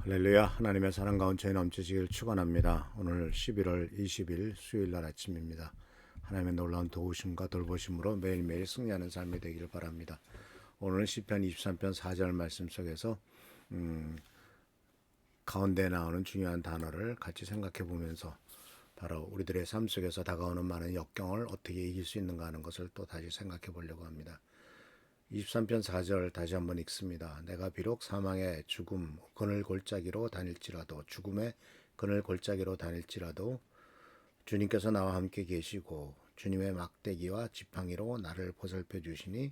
할렐루야. 하나님의 사랑 가운데 넘치시길 축원합니다. 오늘 11월 20일 수요일날 아침입니다. 하나님의 놀라운 도우심과 돌보심으로 매일매일 승리하는 삶이 되기를 바랍니다. 오늘은 시편 23편 4절 말씀 속에서 가운데 나오는 중요한 단어를 같이 생각해 보면서 바로 우리들의 삶 속에서 다가오는 많은 역경을 어떻게 이길 수 있는가 하는 것을 또 다시 생각해 보려고 합니다. 23편 4절 다시 한번 읽습니다. 내가 비록 사망의 죽음 그늘 골짜기로 다닐지라도 죽음의 그늘 골짜기로 다닐지라도 주님께서 나와 함께 계시고 주님의 막대기와 지팡이로 나를 보살펴 주시니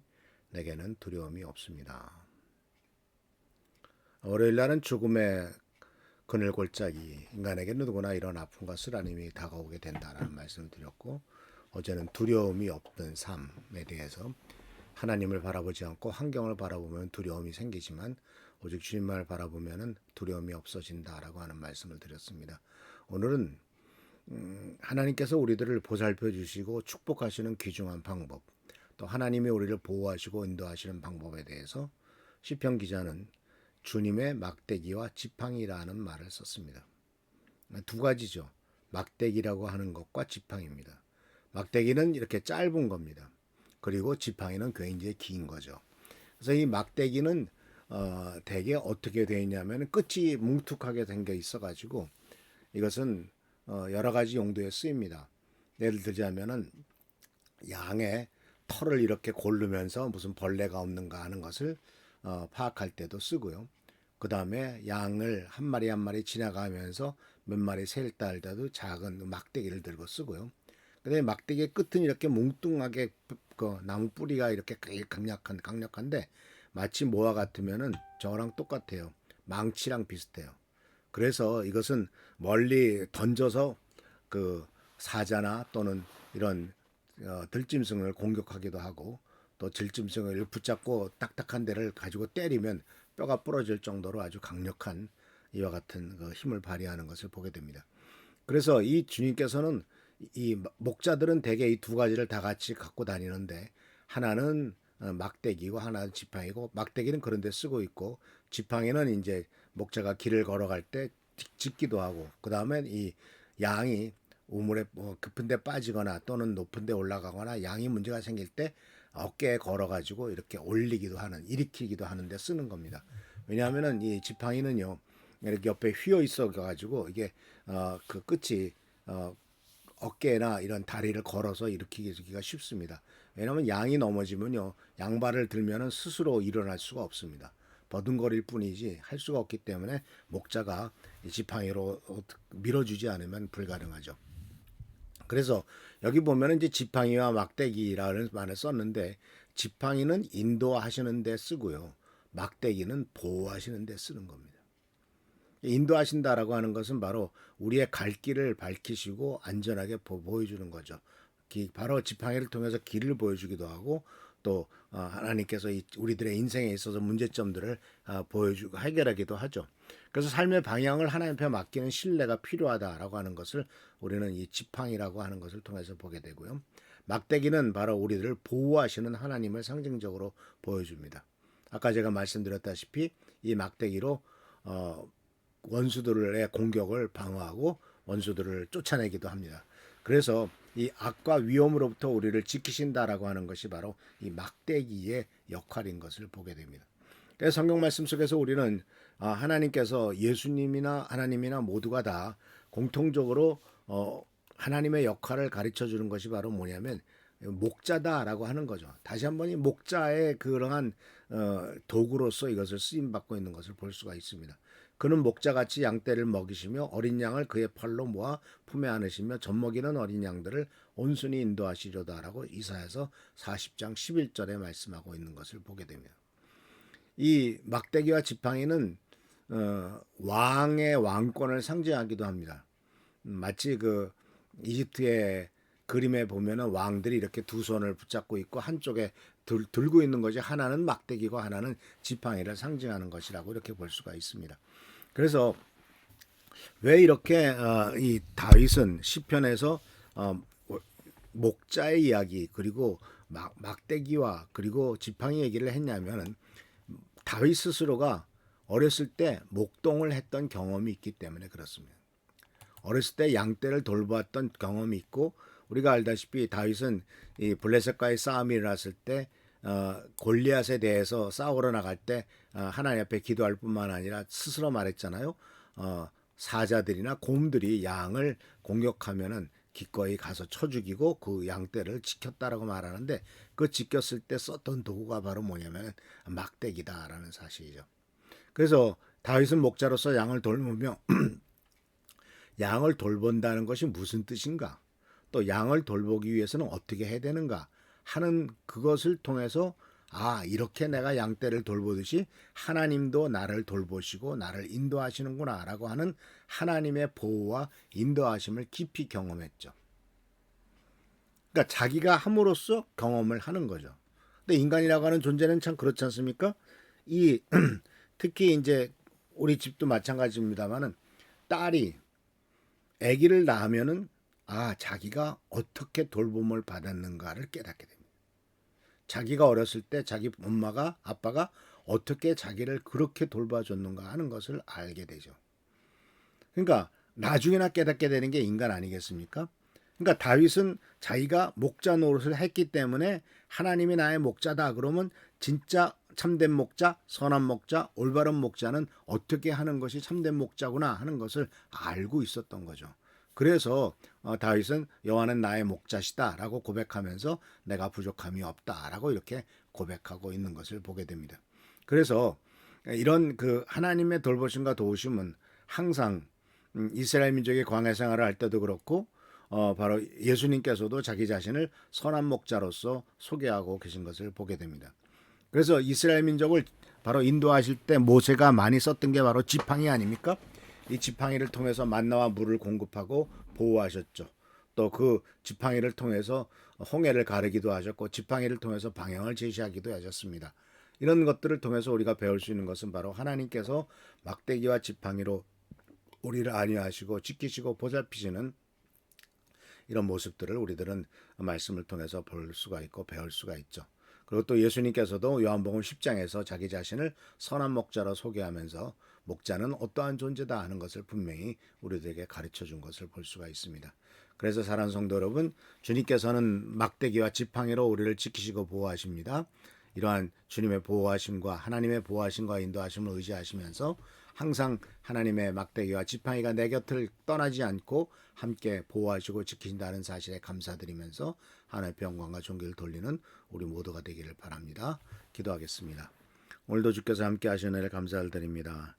내게는 두려움이 없습니다. 월요일날은 죽음의 그늘 골짜기, 인간에게 누구나 이런 아픔과 쓰라림이 다가오게 된다라는 말씀을 드렸고, 어제는 두려움이 없는 삶에 대해서 하나님을 바라보지 않고 환경을 바라보면 두려움이 생기지만 오직 주님만을 바라보면 두려움이 없어진다라고 하는 말씀을 드렸습니다. 오늘은 하나님께서 우리들을 보살펴 주시고 축복하시는 귀중한 방법, 또 하나님이 우리를 보호하시고 인도하시는 방법에 대해서 시편 기자는 주님의 막대기와 지팡이라는 말을 썼습니다. 두 가지죠. 막대기라고 하는 것과 지팡이입니다. 막대기는 이렇게 짧은 겁니다. 그리고 지팡이는 굉장히 긴 거죠. 그래서 이 막대기는 대개 어떻게 되어 있냐면 끝이 뭉툭하게 생겨 있어가지고 이것은 여러 가지 용도에 쓰입니다. 예를 들자면은 양의 털을 이렇게 고르면서 무슨 벌레가 없는가 하는 것을 파악할 때도 쓰고요. 그 다음에 양을 한 마리 한 마리 지나가면서 몇 마리 셀다 할 때도 작은 막대기를 들고 쓰고요. 근데 막대기의 끝은 이렇게 뭉뚱하게 그 나무 뿌리가 이렇게 강력한데 마치 뭐와 같으면은 저랑 똑같아요. 망치랑 비슷해요. 그래서 이것은 멀리 던져서 그 사자나 또는 이런 들짐승을 공격하기도 하고 또 들짐승을 붙잡고 딱딱한 데를 가지고 때리면 뼈가 부러질 정도로 아주 강력한 이와 같은 그 힘을 발휘하는 것을 보게 됩니다. 그래서 이 주님께서는 이 목자들은 대개 이 두 가지를 다 같이 갖고 다니는데 하나는 막대기고 하나는 지팡이고, 막대기는 그런 데 쓰고 있고 지팡이는 이제 목자가 길을 걸어갈 때 짚기도 하고, 그 다음에 이 양이 우물에 깊은 데 빠지거나 또는 높은 데 올라가거나 양이 문제가 생길 때 어깨에 걸어가지고 이렇게 올리기도 하는, 일으키기도 하는데 쓰는 겁니다. 왜냐하면은 이 지팡이는요 이렇게 옆에 휘어 있어 가지고 이게 그 끝이 어깨나 이런 다리를 걸어서 일으키기가 쉽습니다. 왜냐하면 양이 넘어지면요 양발을 들면은 스스로 일어날 수가 없습니다. 버둥거릴 뿐이지 할 수가 없기 때문에 목자가 지팡이로 밀어주지 않으면 불가능하죠. 그래서 여기 보면은 이제 지팡이와 막대기라는 말을 썼는데 지팡이는 인도하시는 데 쓰고요. 막대기는 보호하시는 데 쓰는 겁니다. 인도하신다라고 하는 것은 바로 우리의 갈 길을 밝히시고 안전하게 보여주는 거죠. 바로 지팡이를 통해서 길을 보여주기도 하고 또 하나님께서 우리들의 인생에 있어서 문제점들을 보여주고 해결하기도 하죠. 그래서 삶의 방향을 하나님 앞에 맡기는 신뢰가 필요하다라고 하는 것을 우리는 이 지팡이라고 하는 것을 통해서 보게 되고요. 막대기는 바로 우리들을 보호하시는 하나님을 상징적으로 보여줍니다. 아까 제가 말씀드렸다시피 이 막대기로 원수들의 공격을 방어하고 원수들을 쫓아내기도 합니다. 그래서 이 악과 위험으로부터 우리를 지키신다라고 하는 것이 바로 이 막대기의 역할인 것을 보게 됩니다. 그래서 성경 말씀 속에서 우리는 하나님께서 예수님이나 하나님이나 모두가 다 공통적으로 하나님의 역할을 가르쳐 주는 것이 바로 뭐냐면 목자다라고 하는 거죠. 다시 한번 이 목자의 그러한 도구로서 이것을 쓰임 받고 있는 것을 볼 수가 있습니다. 그는 목자같이 양떼를 먹이시며 어린 양을 그의 팔로 모아 품에 안으시며 젖먹이는 어린 양들을 온순히 인도하시려다라고 이사야서 40장 11절에 말씀하고 있는 것을 보게 됩니다. 이 막대기와 지팡이는 왕의 왕권을 상징하기도 합니다. 마치 그 이집트의 그림에 보면은 왕들이 이렇게 두 손을 붙잡고 있고 한쪽에 들고 있는 것이 하나는 막대기고 하나는 지팡이를 상징하는 것이라고 이렇게 볼 수가 있습니다. 그래서 왜 이렇게 이 다윗은 시편에서 목자의 이야기 그리고 막대기와 그리고 지팡이 얘기를 했냐면은 다윗 스스로가 어렸을 때 목동을 했던 경험이 있기 때문에 그렇습니다. 어렸을 때 양떼를 돌보았던 경험이 있고 우리가 알다시피 다윗은 이 블레셋과의 싸움이 일어났을 때 골리앗에 대해서 싸우러 나갈 때 하나님 앞에 기도할 뿐만 아니라 스스로 말했잖아요. 사자들이나 곰들이 양을 공격하면은 기꺼이 가서 쳐 죽이고 그 양떼를 지켰다라고 말하는데 그 지켰을 때 썼던 도구가 바로 뭐냐면 막대기다라는 사실이죠. 그래서 다윗은 목자로서 양을 돌보며 양을 돌본다는 것이 무슨 뜻인가? 또 양을 돌보기 위해서는 어떻게 해야 되는가? 하는 그것을 통해서 이렇게 내가 양떼를 돌보듯이 하나님도 나를 돌보시고 나를 인도하시는구나 라고 하는 하나님의 보호와 인도하심을 깊이 경험했죠. 그러니까 자기가 함으로써 경험을 하는 거죠. 근데 인간이라고 하는 존재는 참 그렇지 않습니까? 특히 이제 우리 집도 마찬가지입니다만은 딸이 아기를 낳으면은 자기가 어떻게 돌봄을 받았는가를 깨닫게 됩니다. 자기가 어렸을 때 자기 엄마가 아빠가 어떻게 자기를 그렇게 돌봐줬는가 하는 것을 알게 되죠. 그러니까 나중에나 깨닫게 되는 게 인간 아니겠습니까? 그러니까 다윗은 자기가 목자 노릇을 했기 때문에 하나님이 나의 목자다 그러면 진짜 참된 목자, 선한 목자, 올바른 목자는 어떻게 하는 것이 참된 목자구나 하는 것을 알고 있었던 거죠. 그래서 다윗은 여호와는 나의 목자시다라고 고백하면서 내가 부족함이 없다라고 이렇게 고백하고 있는 것을 보게 됩니다. 그래서 이런 그 하나님의 돌보심과 도우심은 항상 이스라엘 민족의 광야 생활을 할 때도 그렇고 바로 예수님께서도 자기 자신을 선한 목자로서 소개하고 계신 것을 보게 됩니다. 그래서 이스라엘 민족을 바로 인도하실 때 모세가 많이 썼던 게 바로 지팡이 아닙니까? 이 지팡이를 통해서 만나와 물을 공급하고 보호하셨죠. 또 그 지팡이를 통해서 홍해를 가르기도 하셨고 지팡이를 통해서 방향을 제시하기도 하셨습니다. 이런 것들을 통해서 우리가 배울 수 있는 것은 바로 하나님께서 막대기와 지팡이로 우리를 안위하시고 지키시고 보살피시는 이런 모습들을 우리들은 말씀을 통해서 볼 수가 있고 배울 수가 있죠. 그리고 또 예수님께서도 요한복음 10장에서 자기 자신을 선한 목자로 소개하면서 목자는 어떠한 존재다 하는 것을 분명히 우리들에게 가르쳐 준 것을 볼 수가 있습니다. 그래서 사랑하는 성도 여러분, 주님께서는 막대기와 지팡이로 우리를 지키시고 보호하십니다. 이러한 주님의 보호하심과 하나님의 보호하심과 인도하심을 의지하시면서 항상 하나님의 막대기와 지팡이가 내 곁을 떠나지 않고 함께 보호하시고 지키신다는 사실에 감사드리면서 하나님의 영광과 존귀를 돌리는 우리 모두가 되기를 바랍니다. 기도하겠습니다. 오늘도 주께서 함께 하시는 은혜를 감사를 드립니다.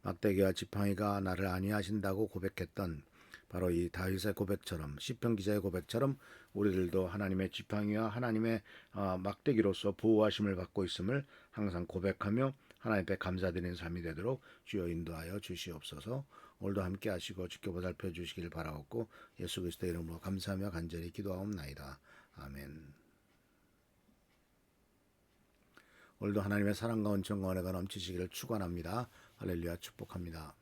막대기와 지팡이가 나를 안위하신다고 고백했던 바로 이 다윗의 고백처럼 시편 기자의 고백처럼 우리들도 하나님의 지팡이와 하나님의 막대기로서 보호하심을 받고 있음을 항상 고백하며 하나님 앞에 감사드리는 삶이 되도록 주여 인도하여 주시옵소서. 오늘도 함께 하시고 지켜보 살펴 주시길 바라옵고 예수 그리스도의 이름으로 감사하며 간절히 기도하옵나이다. 아멘. 오늘도 하나님의 사랑과 온천과 은혜가 넘치시기를 축원합니다. 할렐루야 축복합니다.